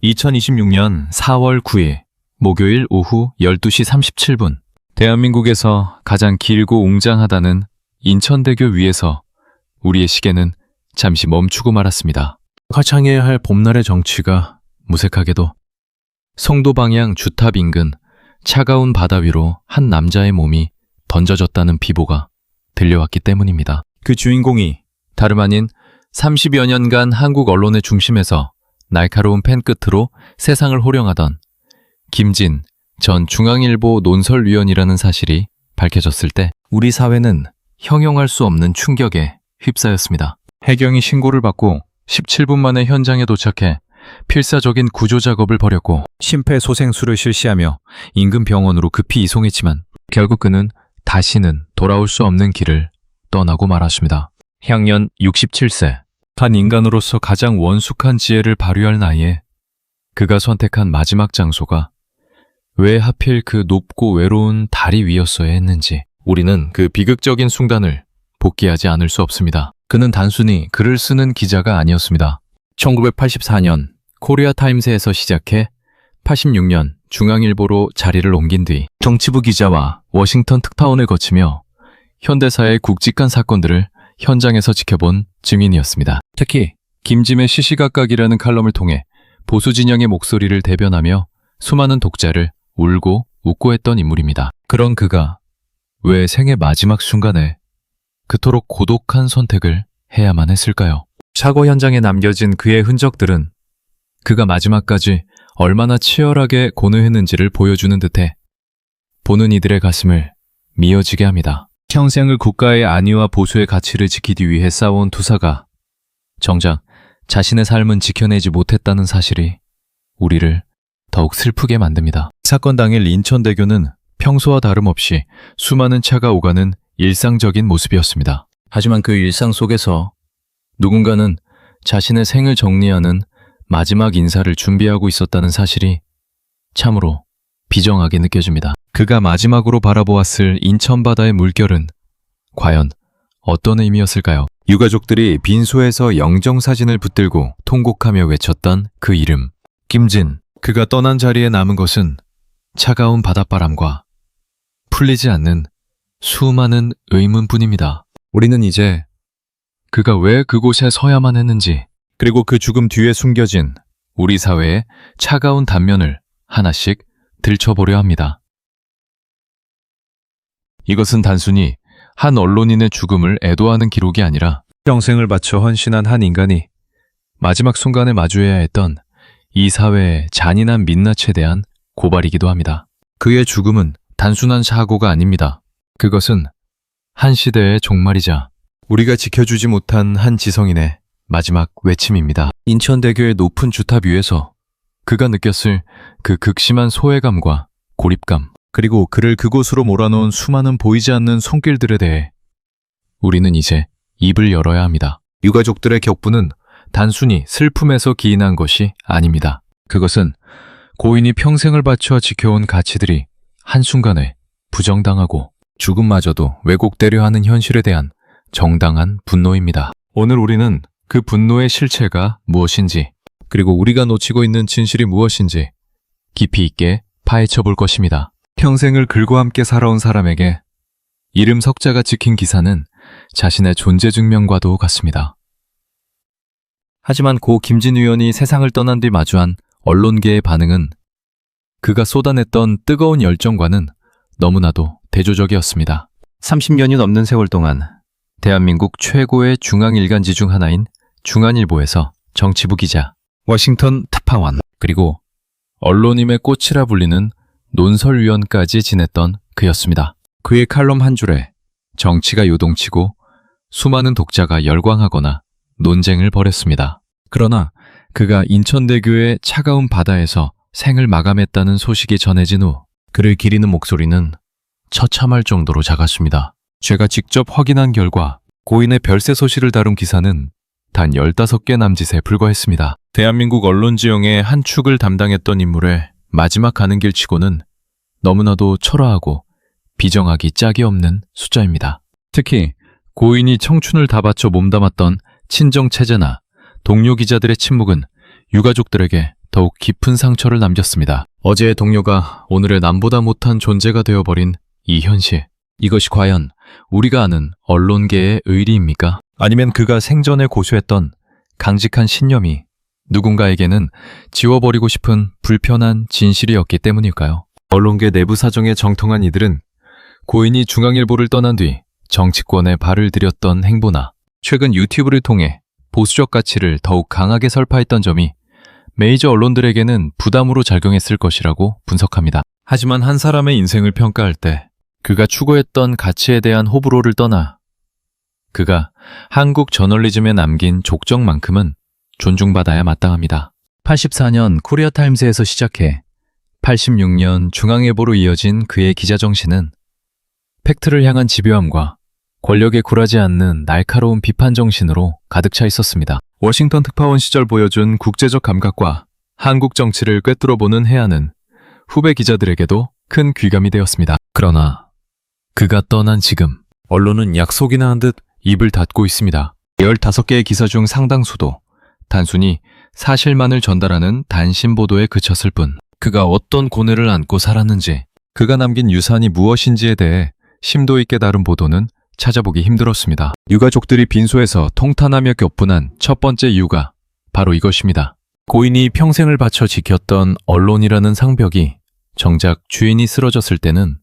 2026년 4월 9일 목요일 오후 12시 37분 대한민국에서 가장 길고 웅장하다는 인천대교 위에서 우리의 시계는 잠시 멈추고 말았습니다. 화창해야 할 봄날의 정취가 무색하게도 성도 방향 주탑 인근 차가운 바다 위로 한 남자의 몸이 던져졌다는 비보가 들려왔기 때문입니다. 그 주인공이 다름 아닌 30여 년간 한국 언론의 중심에서 날카로운 펜 끝으로 세상을 호령하던 김진 전 중앙일보 논설위원이라는 사실이 밝혀졌을 때 우리 사회는 형용할 수 없는 충격에 휩싸였습니다. 해경이 신고를 받고 17분 만에 현장에 도착해 필사적인 구조 작업을 벌였고 심폐소생술을 실시하며 인근 병원으로 급히 이송했지만 결국 그는 다시는 돌아올 수 없는 길을 떠나고 말았습니다. 향년 67세. 한 인간으로서 가장 원숙한 지혜를 발휘할 나이에 그가 선택한 마지막 장소가 왜 하필 그 높고 외로운 다리 위였어야 했는지 우리는 그 비극적인 순간을 복귀하지 않을 수 없습니다. 그는 단순히 글을 쓰는 기자가 아니었습니다. 1984년 코리아타임스에서 시작해 86년 중앙일보로 자리를 옮긴 뒤 정치부 기자와 워싱턴 특파원을 거치며 현대사의 굵직한 사건들을 현장에서 지켜본 증인이었습니다. 특히 김짐의 시시각각이라는 칼럼을 통해 보수 진영의 목소리를 대변하며 수많은 독자를 울고 웃고 했던 인물입니다. 그런 그가 왜 생의 마지막 순간에 그토록 고독한 선택을 해야만 했을까요? 사고 현장에 남겨진 그의 흔적들은 그가 마지막까지 얼마나 치열하게 고뇌했는지를 보여주는 듯해 보는 이들의 가슴을 미어지게 합니다. 평생을 국가의 안위와 보수의 가치를 지키기 위해 싸워온 투사가 정작 자신의 삶은 지켜내지 못했다는 사실이 우리를 더욱 슬프게 만듭니다. 사건 당일 인천대교는 평소와 다름없이 수많은 차가 오가는 일상적인 모습이었습니다. 하지만 그 일상 속에서 누군가는 자신의 생을 정리하는 마지막 인사를 준비하고 있었다는 사실이 참으로 비정하게 느껴집니다. 그가 마지막으로 바라보았을 인천바다의 물결은 과연 어떤 의미였을까요? 유가족들이 빈소에서 영정사진을 붙들고 통곡하며 외쳤던 그 이름, 김진. 그가 떠난 자리에 남은 것은 차가운 바닷바람과 풀리지 않는 수많은 의문뿐입니다. 우리는 이제 그가 왜 그곳에 서야만 했는지, 그리고 그 죽음 뒤에 숨겨진 우리 사회의 차가운 단면을 하나씩 들춰보려 합니다. 이것은 단순히 한 언론인의 죽음을 애도하는 기록이 아니라 평생을 바쳐 헌신한 한 인간이 마지막 순간에 마주해야 했던 이 사회의 잔인한 민낯에 대한 고발이기도 합니다. 그의 죽음은 단순한 사고가 아닙니다. 그것은 한 시대의 종말이자 우리가 지켜주지 못한 한 지성인의 마지막 외침입니다. 인천대교의 높은 주탑 위에서 그가 느꼈을 그 극심한 소외감과 고립감, 그리고 그를 그곳으로 몰아넣은 수많은 보이지 않는 손길들에 대해 우리는 이제 입을 열어야 합니다. 유가족들의 격분은 단순히 슬픔에서 기인한 것이 아닙니다. 그것은 고인이 평생을 바쳐 지켜온 가치들이 한순간에 부정당하고 죽음마저도 왜곡되려 하는 현실에 대한 정당한 분노입니다. 오늘 우리는 그 분노의 실체가 무엇인지, 그리고 우리가 놓치고 있는 진실이 무엇인지 깊이 있게 파헤쳐 볼 것입니다. 평생을 글과 함께 살아온 사람에게 이름 석자가 찍힌 기사는 자신의 존재 증명과도 같습니다. 하지만 고 김진 의원이 세상을 떠난 뒤 마주한 언론계의 반응은 그가 쏟아냈던 뜨거운 열정과는 너무나도 대조적이었습니다. 30년이 넘는 세월 동안 대한민국 최고의 중앙일간지 중 하나인 중앙일보에서 정치부 기자, 워싱턴 특파원, 그리고 언론임의 꽃이라 불리는 논설위원까지 지냈던 그였습니다. 그의 칼럼 한 줄에 정치가 요동치고 수많은 독자가 열광하거나 논쟁을 벌였습니다. 그러나 그가 인천대교의 차가운 바다에서 생을 마감했다는 소식이 전해진 후 그를 기리는 목소리는 처참할 정도로 작았습니다. 제가 직접 확인한 결과 고인의 별세 소식을 다룬 기사는 단 15개 남짓에 불과했습니다. 대한민국 언론 지형의 한 축을 담당했던 인물의 마지막 가는 길치고는 너무나도 초라하고 비정하기 짝이 없는 숫자입니다. 특히 고인이 청춘을 다 바쳐 몸담았던 친정체제나 동료 기자들의 침묵은 유가족들에게 더욱 깊은 상처를 남겼습니다. 어제의 동료가 오늘의 남보다 못한 존재가 되어버린 이 현실. 이것이 과연 우리가 아는 언론계의 의리입니까? 아니면 그가 생전에 고수했던 강직한 신념이 누군가에게는 지워버리고 싶은 불편한 진실이었기 때문일까요? 언론계 내부 사정에 정통한 이들은 고인이 중앙일보를 떠난 뒤 정치권에 발을 들였던 행보나 최근 유튜브를 통해 보수적 가치를 더욱 강하게 설파했던 점이 메이저 언론들에게는 부담으로 작용했을 것이라고 분석합니다. 하지만 한 사람의 인생을 평가할 때 그가 추구했던 가치에 대한 호불호를 떠나 그가 한국 저널리즘에 남긴 족적만큼은 존중받아야 마땅합니다. 84년 코리아타임스에서 시작해 86년 중앙일보로 이어진 그의 기자 정신은 팩트를 향한 집요함과 권력에 굴하지 않는 날카로운 비판 정신으로 가득 차 있었습니다. 워싱턴 특파원 시절 보여준 국제적 감각과 한국 정치를 꿰뚫어보는 해안은 후배 기자들에게도 큰 귀감이 되었습니다. 그러나 그가 떠난 지금 언론은 약속이나 한 듯 입을 닫고 있습니다. 15개의 기사 중 상당수도 단순히 사실만을 전달하는 단신 보도에 그쳤을 뿐 그가 어떤 고뇌를 안고 살았는지 그가 남긴 유산이 무엇인지에 대해 심도 있게 다룬 보도는 찾아보기 힘들었습니다. 유가족들이 빈소에서 통탄하며 격분한 첫 번째 이유가 바로 이것입니다. 고인이 평생을 바쳐 지켰던 언론이라는 상벽이 정작 주인이 쓰러졌을 때는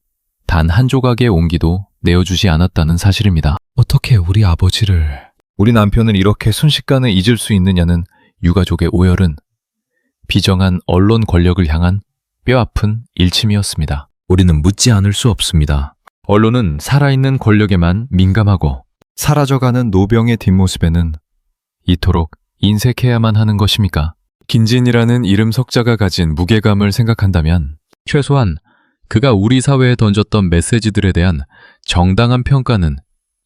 단 한 조각의 온기도 내어주지 않았다는 사실입니다. 어떻게 우리 아버지를, 우리 남편을 이렇게 순식간에 잊을 수 있느냐는 유가족의 오열은 비정한 언론 권력을 향한 뼈아픈 일침이었습니다. 우리는 묻지 않을 수 없습니다. 언론은 살아있는 권력에만 민감하고 사라져가는 노병의 뒷모습에는 이토록 인색해야만 하는 것입니까? 김진이라는 이름 석자가 가진 무게감을 생각한다면 최소한 그가 우리 사회에 던졌던 메시지들에 대한 정당한 평가는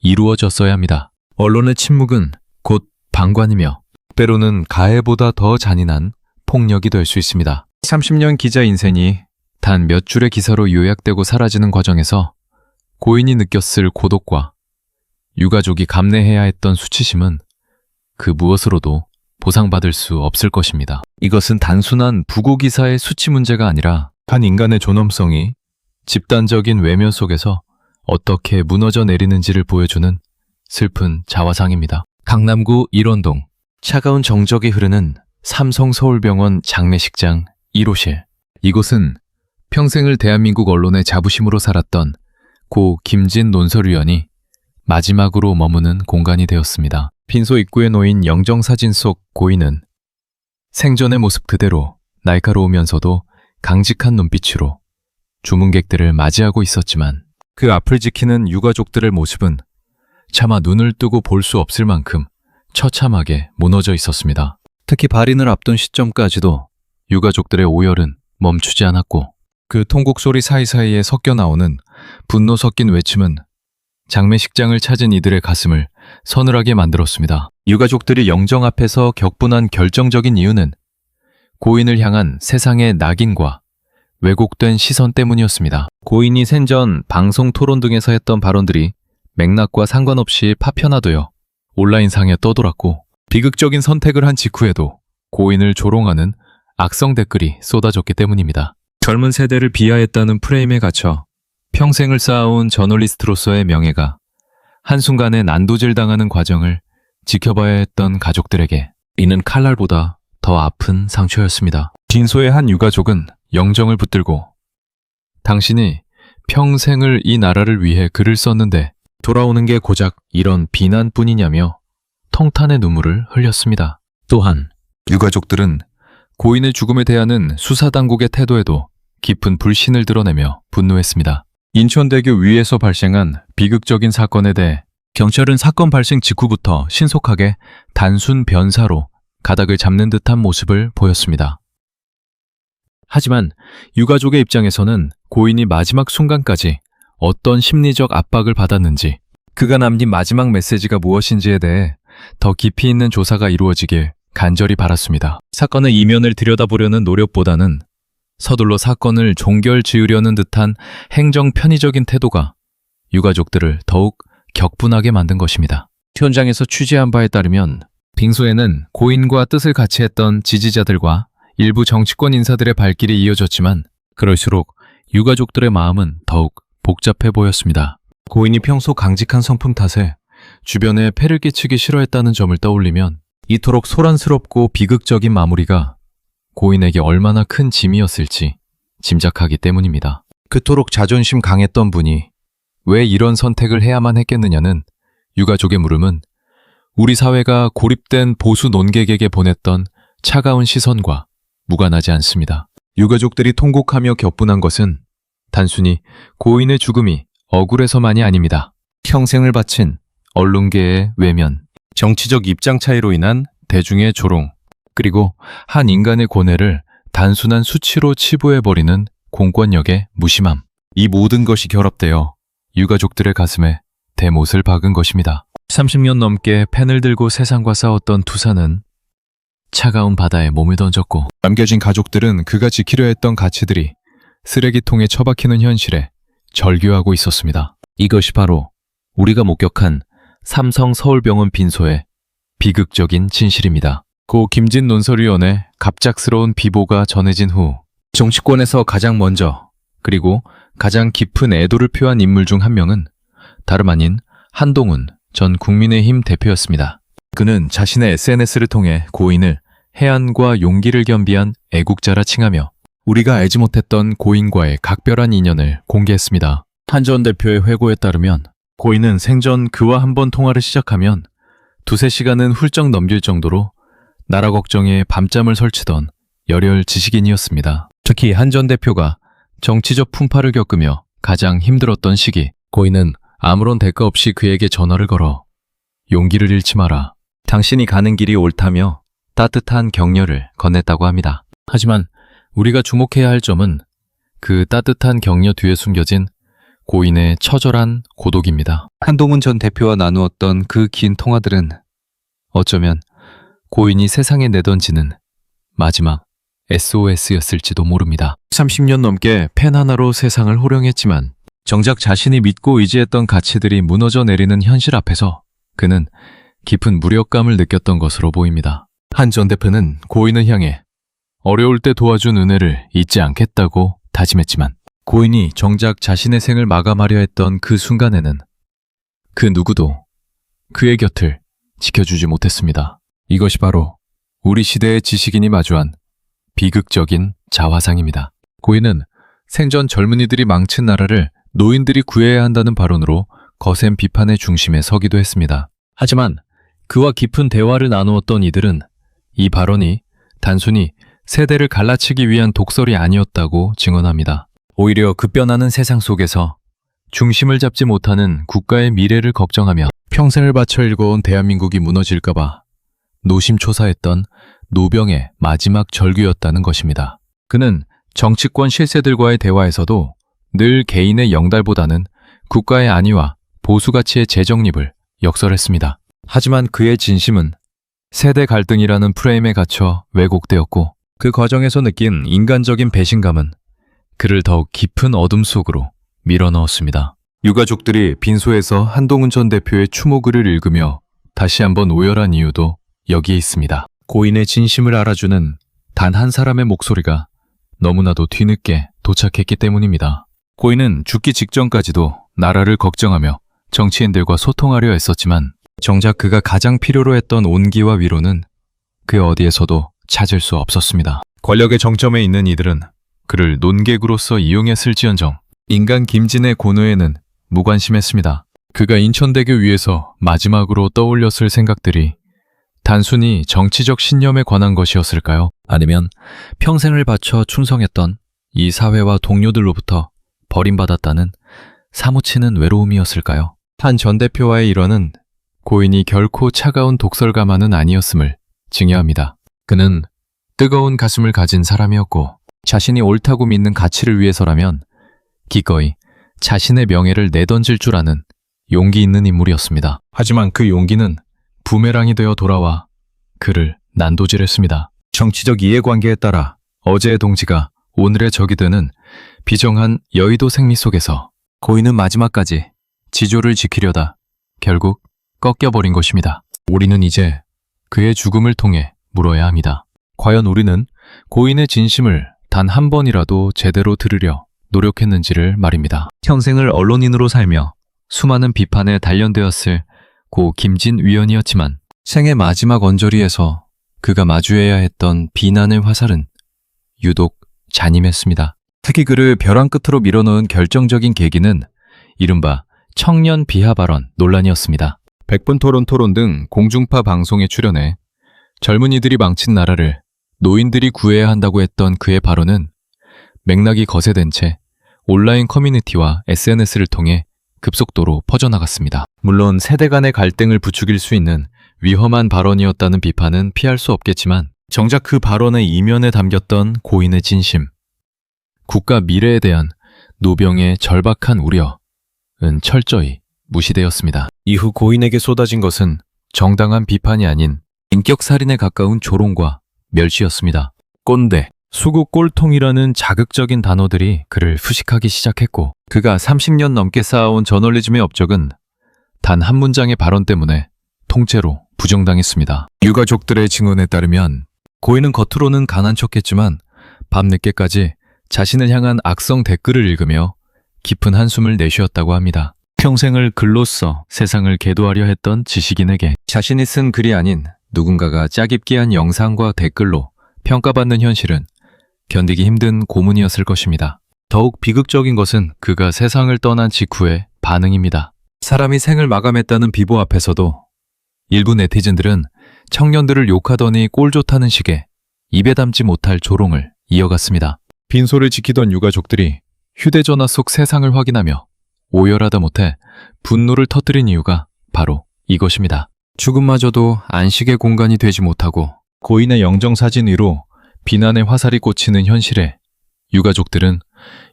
이루어졌어야 합니다. 언론의 침묵은 곧 방관이며 때로는 가해보다 더 잔인한 폭력이 될 수 있습니다. 30년 기자 인생이 단 몇 줄의 기사로 요약되고 사라지는 과정에서 고인이 느꼈을 고독과 유가족이 감내해야 했던 수치심은 그 무엇으로도 보상받을 수 없을 것입니다. 이것은 단순한 부고 기사의 수치 문제가 아니라 한 인간의 존엄성이 집단적인 외면 속에서 어떻게 무너져 내리는지를 보여주는 슬픈 자화상입니다. 강남구 일원동 차가운 정적이 흐르는 삼성서울병원 장례식장 1호실. 이곳은 평생을 대한민국 언론의 자부심으로 살았던 고 김진 논설위원이 마지막으로 머무는 공간이 되었습니다. 빈소 입구에 놓인 영정사진 속 고인은 생전의 모습 그대로 날카로우면서도 강직한 눈빛으로 주문객들을 맞이하고 있었지만 그 앞을 지키는 유가족들의 모습은 차마 눈을 뜨고 볼 수 없을 만큼 처참하게 무너져 있었습니다. 특히 발인을 앞둔 시점까지도 유가족들의 오열은 멈추지 않았고 그 통곡 소리 사이사이에 섞여 나오는 분노 섞인 외침은 장례식장을 찾은 이들의 가슴을 서늘하게 만들었습니다. 유가족들이 영정 앞에서 격분한 결정적인 이유는 고인을 향한 세상의 낙인과 왜곡된 시선 때문이었습니다. 고인이 생전 방송 토론 등에서 했던 발언들이 맥락과 상관없이 파편화되어 온라인상에 떠돌았고 비극적인 선택을 한 직후에도 고인을 조롱하는 악성 댓글이 쏟아졌기 때문입니다. 젊은 세대를 비하했다는 프레임에 갇혀 평생을 쌓아온 저널리스트로서의 명예가 한순간에 난도질 당하는 과정을 지켜봐야 했던 가족들에게 이는 칼날보다 더 아픈 상처였습니다. 빈소의 한 유가족은 영정을 붙들고 당신이 평생을 이 나라를 위해 글을 썼는데 돌아오는 게 고작 이런 비난뿐이냐며 통탄의 눈물을 흘렸습니다. 또한 유가족들은 고인의 죽음에 대하는 수사당국의 태도에도 깊은 불신을 드러내며 분노했습니다. 인천대교 위에서 발생한 비극적인 사건에 대해 경찰은 사건 발생 직후부터 신속하게 단순 변사로 가닥을 잡는 듯한 모습을 보였습니다. 하지만 유가족의 입장에서는 고인이 마지막 순간까지 어떤 심리적 압박을 받았는지 그가 남긴 마지막 메시지가 무엇인지에 대해 더 깊이 있는 조사가 이루어지길 간절히 바랐습니다. 사건의 이면을 들여다보려는 노력보다는 서둘러 사건을 종결 지으려는 듯한 행정 편의적인 태도가 유가족들을 더욱 격분하게 만든 것입니다. 현장에서 취재한 바에 따르면 빙소에는 고인과 뜻을 같이 했던 지지자들과 일부 정치권 인사들의 발길이 이어졌지만 그럴수록 유가족들의 마음은 더욱 복잡해 보였습니다. 고인이 평소 강직한 성품 탓에 주변에 폐를 끼치기 싫어했다는 점을 떠올리면 이토록 소란스럽고 비극적인 마무리가 고인에게 얼마나 큰 짐이었을지 짐작하기 때문입니다. 그토록 자존심 강했던 분이 왜 이런 선택을 해야만 했겠느냐는 유가족의 물음은 우리 사회가 고립된 보수 논객에게 보냈던 차가운 시선과 무관하지 않습니다. 유가족들이 통곡하며 격분한 것은 단순히 고인의 죽음이 억울해서만이 아닙니다. 평생을 바친 언론계의 외면, 정치적 입장 차이로 인한 대중의 조롱, 그리고 한 인간의 고뇌를 단순한 수치로 치부해버리는 공권력의 무심함. 이 모든 것이 결합되어 유가족들의 가슴에 대못을 박은 것입니다. 30년 넘게 펜을 들고 세상과 싸웠던 투사는 차가운 바다에 몸을 던졌고 남겨진 가족들은 그가 지키려 했던 가치들이 쓰레기통에 처박히는 현실에 절규하고 있었습니다. 이것이 바로 우리가 목격한 삼성 서울병원 빈소의 비극적인 진실입니다. 고 김진 논설위원의 갑작스러운 비보가 전해진 후 정치권에서 가장 먼저 그리고 가장 깊은 애도를 표한 인물 중 한 명은 다름 아닌 한동훈 전 국민의힘 대표였습니다. 그는 자신의 SNS를 통해 고인을 해안과 용기를 겸비한 애국자라 칭하며 우리가 알지 못했던 고인과의 각별한 인연을 공개했습니다. 한 전 대표의 회고에 따르면 고인은 생전 그와 한 번 통화를 시작하면 두세 시간은 훌쩍 넘길 정도로 나라 걱정에 밤잠을 설치던 열혈 지식인이었습니다. 특히 한 전 대표가 정치적 풍파를 겪으며 가장 힘들었던 시기, 고인은 아무런 대가 없이 그에게 전화를 걸어 용기를 잃지 마라. 당신이 가는 길이 옳다며 따뜻한 격려를 건넸다고 합니다. 하지만 우리가 주목해야 할 점은 그 따뜻한 격려 뒤에 숨겨진 고인의 처절한 고독입니다. 한동훈 전 대표와 나누었던 그 긴 통화들은 어쩌면 고인이 세상에 내던지는 마지막 SOS였을지도 모릅니다. 30년 넘게 펜 하나로 세상을 호령했지만 정작 자신이 믿고 의지했던 가치들이 무너져 내리는 현실 앞에서 그는 깊은 무력감을 느꼈던 것으로 보입니다. 한 전 대표는 고인을 향해 어려울 때 도와준 은혜를 잊지 않겠다고 다짐했지만 고인이 정작 자신의 생을 마감하려 했던 그 순간에는 그 누구도 그의 곁을 지켜주지 못했습니다. 이것이 바로 우리 시대의 지식인이 마주한 비극적인 자화상입니다. 고인은 생전 젊은이들이 망친 나라를 노인들이 구해야 한다는 발언으로 거센 비판의 중심에 서기도 했습니다. 하지만 그와 깊은 대화를 나누었던 이들은 이 발언이 단순히 세대를 갈라치기 위한 독설이 아니었다고 증언합니다. 오히려 급변하는 세상 속에서 중심을 잡지 못하는 국가의 미래를 걱정하며 평생을 바쳐 일궈온 대한민국이 무너질까봐 노심초사했던 노병의 마지막 절규였다는 것입니다. 그는 정치권 실세들과의 대화에서도 늘 개인의 영달보다는 국가의 안위와 보수가치의 재정립을 역설했습니다. 하지만 그의 진심은 세대 갈등이라는 프레임에 갇혀 왜곡되었고 그 과정에서 느낀 인간적인 배신감은 그를 더욱 깊은 어둠 속으로 밀어넣었습니다. 유가족들이 빈소에서 한동훈 전 대표의 추모글을 읽으며 다시 한번 오열한 이유도 여기에 있습니다. 고인의 진심을 알아주는 단 한 사람의 목소리가 너무나도 뒤늦게 도착했기 때문입니다. 고인은 죽기 직전까지도 나라를 걱정하며 정치인들과 소통하려 했었지만 정작 그가 가장 필요로 했던 온기와 위로는 그 어디에서도 찾을 수 없었습니다. 권력의 정점에 있는 이들은 그를 논객으로서 이용했을지언정 인간 김진의 고뇌에는 무관심했습니다. 그가 인천대교 위에서 마지막으로 떠올렸을 생각들이 단순히 정치적 신념에 관한 것이었을까요? 아니면 평생을 바쳐 충성했던 이 사회와 동료들로부터 버림받았다는 사무치는 외로움이었을까요? 한 전 대표와의 일원은 고인이 결코 차가운 독설가만은 아니었음을 증여합니다. 그는 뜨거운 가슴을 가진 사람이었고 자신이 옳다고 믿는 가치를 위해서라면 기꺼이 자신의 명예를 내던질 줄 아는 용기 있는 인물이었습니다. 하지만 그 용기는 부메랑이 되어 돌아와 그를 난도질했습니다. 정치적 이해관계에 따라 어제의 동지가 오늘의 적이 되는 비정한 여의도 생리 속에서 고인은 마지막까지 지조를 지키려다 결국 꺾여버린 것입니다. 우리는 이제 그의 죽음을 통해 물어야 합니다. 과연 우리는 고인의 진심을 단 한 번이라도 제대로 들으려 노력했는지를 말입니다. 평생을 언론인으로 살며 수많은 비판에 단련되었을 고 김진 위원이었지만 생애 마지막 언저리에서 그가 마주해야 했던 비난의 화살은 유독 잔인했습니다. 특히 그를 벼랑 끝으로 밀어넣은 결정적인 계기는 이른바 청년 비하 발언 논란이었습니다. 100분 토론 등 공중파 방송에 출연해 젊은이들이 망친 나라를 노인들이 구해야 한다고 했던 그의 발언은 맥락이 거세된 채 온라인 커뮤니티와 SNS를 통해 급속도로 퍼져나갔습니다. 물론 세대 간의 갈등을 부추길 수 있는 위험한 발언이었다는 비판은 피할 수 없겠지만 정작 그 발언의 이면에 담겼던 고인의 진심, 국가 미래에 대한 노병의 절박한 우려는 철저히 무시되었습니다. 이후 고인에게 쏟아진 것은 정당한 비판이 아닌 인격살인에 가까운 조롱과 멸시였습니다. 꼰대, 수구 꼴통이라는 자극적인 단어들이 그를 푸식하기 시작했고 그가 30년 넘게 쌓아온 저널리즘의 업적은 단 한 문장의 발언 때문에 통째로 부정당했습니다. 유가족들의 증언에 따르면 고인은 겉으로는 가난 척했지만 밤늦게까지 자신을 향한 악성 댓글을 읽으며 깊은 한숨을 내쉬었다고 합니다. 평생을 글로써 세상을 계도하려 했던 지식인에게 자신이 쓴 글이 아닌 누군가가 짜깁기한 영상과 댓글로 평가받는 현실은 견디기 힘든 고문이었을 것입니다. 더욱 비극적인 것은 그가 세상을 떠난 직후의 반응입니다. 사람이 생을 마감했다는 비보 앞에서도 일부 네티즌들은 청년들을 욕하더니 꼴 좋다는 식의 입에 담지 못할 조롱을 이어갔습니다. 빈소를 지키던 유가족들이 휴대전화 속 세상을 확인하며 오열하다 못해 분노를 터뜨린 이유가 바로 이것입니다. 죽음마저도 안식의 공간이 되지 못하고 고인의 영정사진 위로 비난의 화살이 꽂히는 현실에 유가족들은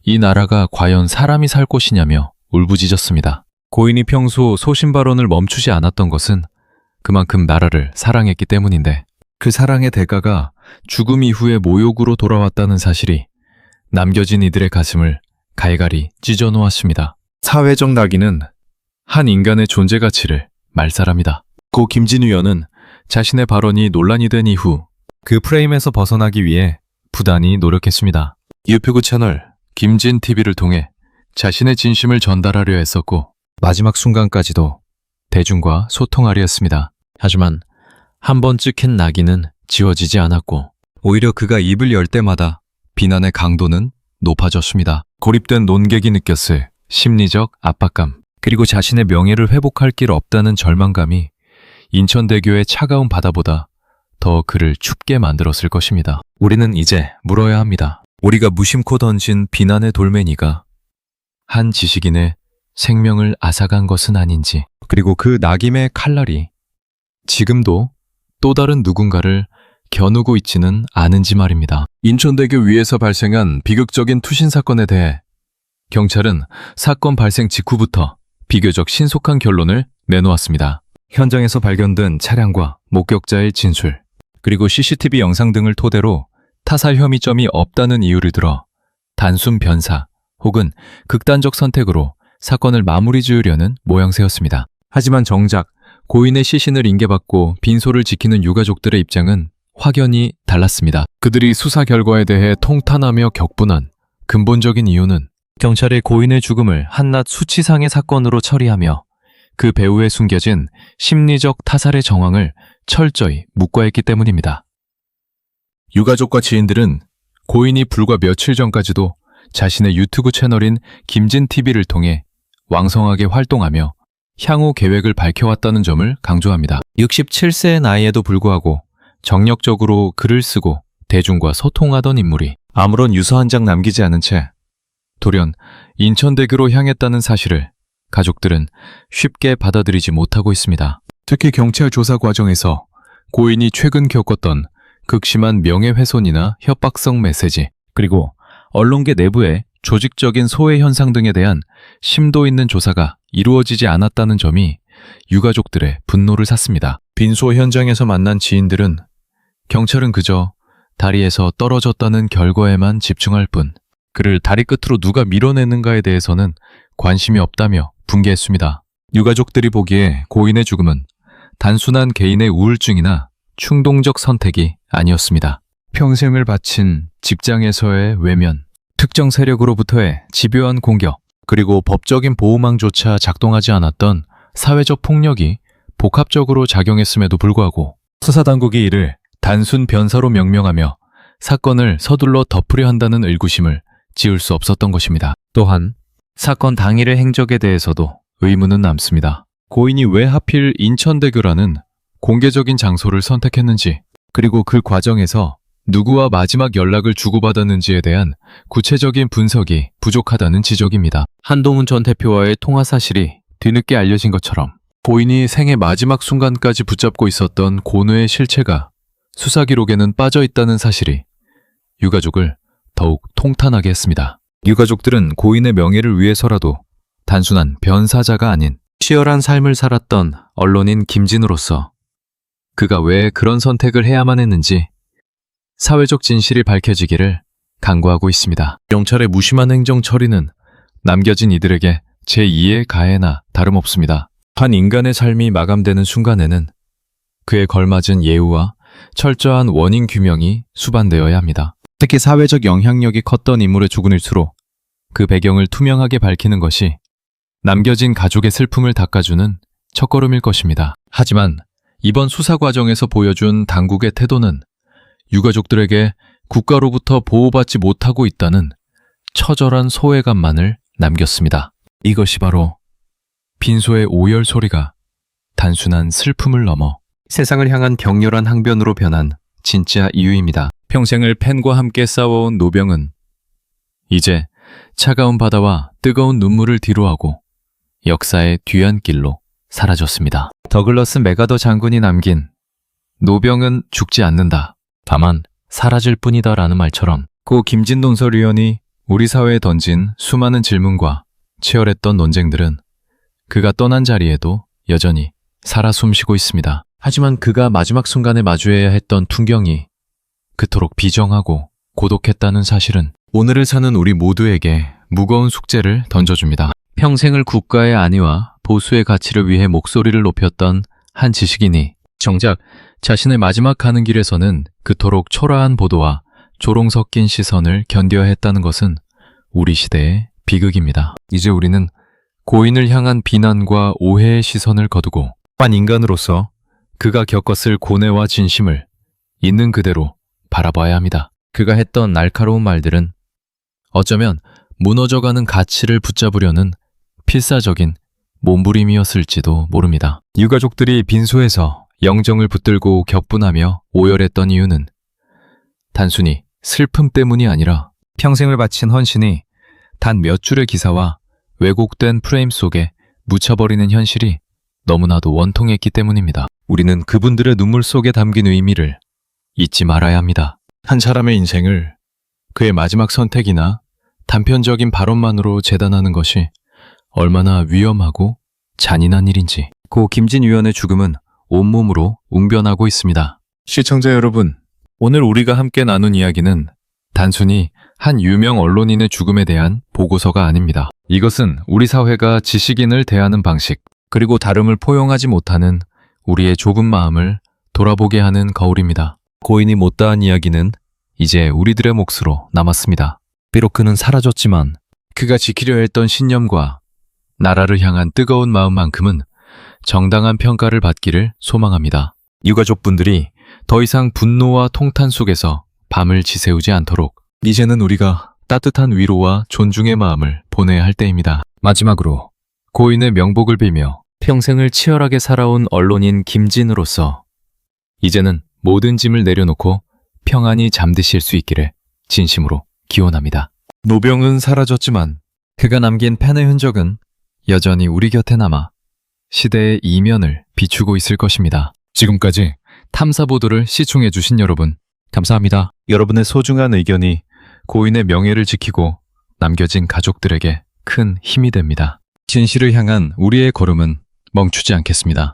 이 나라가 과연 사람이 살 곳이냐며 울부짖었습니다. 고인이 평소 소신 발언을 멈추지 않았던 것은 그만큼 나라를 사랑했기 때문인데 그 사랑의 대가가 죽음 이후의 모욕으로 돌아왔다는 사실이 남겨진 이들의 가슴을 갈갈이 찢어놓았습니다. 사회적 낙인은 한 인간의 존재 가치를 말살합니다. 고 김진 위원은 자신의 발언이 논란이 된 이후 그 프레임에서 벗어나기 위해 부단히 노력했습니다. 유튜브 채널 김진TV를 통해 자신의 진심을 전달하려 했었고 마지막 순간까지도 대중과 소통하려 했습니다. 하지만 한 번 찍힌 낙인은 지워지지 않았고 오히려 그가 입을 열 때마다 비난의 강도는 높아졌습니다. 고립된 논객이 느꼈을 심리적 압박감 그리고 자신의 명예를 회복할 길 없다는 절망감이 인천대교의 차가운 바다보다 더 그를 춥게 만들었을 것입니다. 우리는 이제 물어야 합니다. 우리가 무심코 던진 비난의 돌멩이가 한 지식인의 생명을 앗아간 것은 아닌지, 그리고 그 낙임의 칼날이 지금도 또 다른 누군가를 겨누고 있지는 않은지 말입니다. 인천대교 위에서 발생한 비극적인 투신 사건에 대해 경찰은 사건 발생 직후부터 비교적 신속한 결론을 내놓았습니다. 현장에서 발견된 차량과 목격자의 진술, 그리고 CCTV 영상 등을 토대로 타살 혐의점이 없다는 이유를 들어 단순 변사 혹은 극단적 선택으로 사건을 마무리 지으려는 모양새였습니다. 하지만 정작 고인의 시신을 인계받고 빈소를 지키는 유가족들의 입장은 확연히 달랐습니다. 그들이 수사 결과에 대해 통탄하며 격분한 근본적인 이유는 경찰의 고인의 죽음을 한낱 수치상의 사건으로 처리하며 그 배후에 숨겨진 심리적 타살의 정황을 철저히 묵과했기 때문입니다. 유가족과 지인들은 고인이 불과 며칠 전까지도 자신의 유튜브 채널인 김진TV를 통해 왕성하게 활동하며 향후 계획을 밝혀왔다는 점을 강조합니다. 67세의 나이에도 불구하고 정력적으로 글을 쓰고 대중과 소통하던 인물이 아무런 유서 한 장 남기지 않은 채 돌연 인천대교로 향했다는 사실을 가족들은 쉽게 받아들이지 못하고 있습니다. 특히 경찰 조사 과정에서 고인이 최근 겪었던 극심한 명예훼손이나 협박성 메시지, 그리고 언론계 내부의 조직적인 소외 현상 등에 대한 심도 있는 조사가 이루어지지 않았다는 점이 유가족들의 분노를 샀습니다. 빈소 현장에서 만난 지인들은 경찰은 그저 다리에서 떨어졌다는 결과에만 집중할 뿐 그를 다리 끝으로 누가 밀어내는가에 대해서는 관심이 없다며 분개했습니다. 유가족들이 보기에 고인의 죽음은 단순한 개인의 우울증이나 충동적 선택이 아니었습니다. 평생을 바친 직장에서의 외면, 특정 세력으로부터의 집요한 공격, 그리고 법적인 보호망조차 작동하지 않았던 사회적 폭력이 복합적으로 작용했음에도 불구하고 수사당국이 이를 단순 변사로 명명하며 사건을 서둘러 덮으려 한다는 의구심을 지울 수 없었던 것입니다. 또한 사건 당일의 행적에 대해서도 의문은 남습니다. 고인이 왜 하필 인천대교라는 공개적인 장소를 선택했는지, 그리고 그 과정에서 누구와 마지막 연락을 주고받았는지에 대한 구체적인 분석이 부족하다는 지적입니다. 한동훈 전 대표와의 통화 사실이 뒤늦게 알려진 것처럼 고인이 생애 마지막 순간까지 붙잡고 있었던 고뇌의 실체가 수사 기록에는 빠져 있다는 사실이 유가족을 더욱 통탄하게 했습니다. 유가족들은 고인의 명예를 위해서라도 단순한 변사자가 아닌 치열한 삶을 살았던 언론인 김진우로서 그가 왜 그런 선택을 해야만 했는지 사회적 진실이 밝혀지기를 간구하고 있습니다. 경찰의 무심한 행정 처리는 남겨진 이들에게 제2의 가해나 다름없습니다. 한 인간의 삶이 마감되는 순간에는 그에 걸맞은 예우와 철저한 원인 규명이 수반되어야 합니다. 특히 사회적 영향력이 컸던 인물의 죽은일수록 그 배경을 투명하게 밝히는 것이 남겨진 가족의 슬픔을 닦아주는 첫걸음일 것입니다. 하지만 이번 수사 과정에서 보여준 당국의 태도는 유가족들에게 국가로부터 보호받지 못하고 있다는 처절한 소외감만을 남겼습니다. 이것이 바로 빈소의 오열 소리가 단순한 슬픔을 넘어 세상을 향한 격렬한 항변으로 변한 진짜 이유입니다. 평생을 팬과 함께 싸워온 노병은 이제 차가운 바다와 뜨거운 눈물을 뒤로하고 역사의 뒤안길로 사라졌습니다. 더글러스 메가더 장군이 남긴 노병은 죽지 않는다, 다만 사라질 뿐이다 라는 말처럼 고 김진 논설위원이 우리 사회에 던진 수많은 질문과 치열했던 논쟁들은 그가 떠난 자리에도 여전히 살아 숨쉬고 있습니다. 하지만 그가 마지막 순간에 마주해야 했던 풍경이 그토록 비정하고 고독했다는 사실은 오늘을 사는 우리 모두에게 무거운 숙제를 던져줍니다. 평생을 국가의 안위와 보수의 가치를 위해 목소리를 높였던 한 지식인이 정작 자신의 마지막 가는 길에서는 그토록 초라한 보도와 조롱 섞인 시선을 견뎌야 했다는 것은 우리 시대의 비극입니다. 이제 우리는 고인을 향한 비난과 오해의 시선을 거두고 한 인간으로서 그가 겪었을 고뇌와 진심을 있는 그대로 바라봐야 합니다. 그가 했던 날카로운 말들은 어쩌면 무너져가는 가치를 붙잡으려는 필사적인 몸부림이었을지도 모릅니다. 유가족들이 빈소에서 영정을 붙들고 격분하며 오열했던 이유는 단순히 슬픔 때문이 아니라 평생을 바친 헌신이 단 몇 줄의 기사와 왜곡된 프레임 속에 묻혀버리는 현실이 너무나도 원통했기 때문입니다. 우리는 그분들의 눈물 속에 담긴 의미를 잊지 말아야 합니다. 한 사람의 인생을 그의 마지막 선택이나 단편적인 발언만으로 재단하는 것이 얼마나 위험하고 잔인한 일인지 고 김진 위원의 죽음은 온몸으로 웅변하고 있습니다. 시청자 여러분, 오늘 우리가 함께 나눈 이야기는 단순히 한 유명 언론인의 죽음에 대한 보고서가 아닙니다. 이것은 우리 사회가 지식인을 대하는 방식, 그리고 다름을 포용하지 못하는 우리의 좁은 마음을 돌아보게 하는 거울입니다. 고인이 못다한 이야기는 이제 우리들의 몫으로 남았습니다. 비록 그는 사라졌지만 그가 지키려 했던 신념과 나라를 향한 뜨거운 마음만큼은 정당한 평가를 받기를 소망합니다. 유가족분들이 더 이상 분노와 통탄 속에서 밤을 지새우지 않도록 이제는 우리가 따뜻한 위로와 존중의 마음을 보내야 할 때입니다. 마지막으로 고인의 명복을 빌며 평생을 치열하게 살아온 언론인 김진으로서 이제는 모든 짐을 내려놓고 평안히 잠드실 수 있기를 진심으로 기원합니다. 노병은 사라졌지만 그가 남긴 펜의 흔적은 여전히 우리 곁에 남아 시대의 이면을 비추고 있을 것입니다. 지금까지 탐사보도를 시청해주신 여러분, 감사합니다. 여러분의 소중한 의견이 고인의 명예를 지키고 남겨진 가족들에게 큰 힘이 됩니다. 진실을 향한 우리의 걸음은 멈추지 않겠습니다.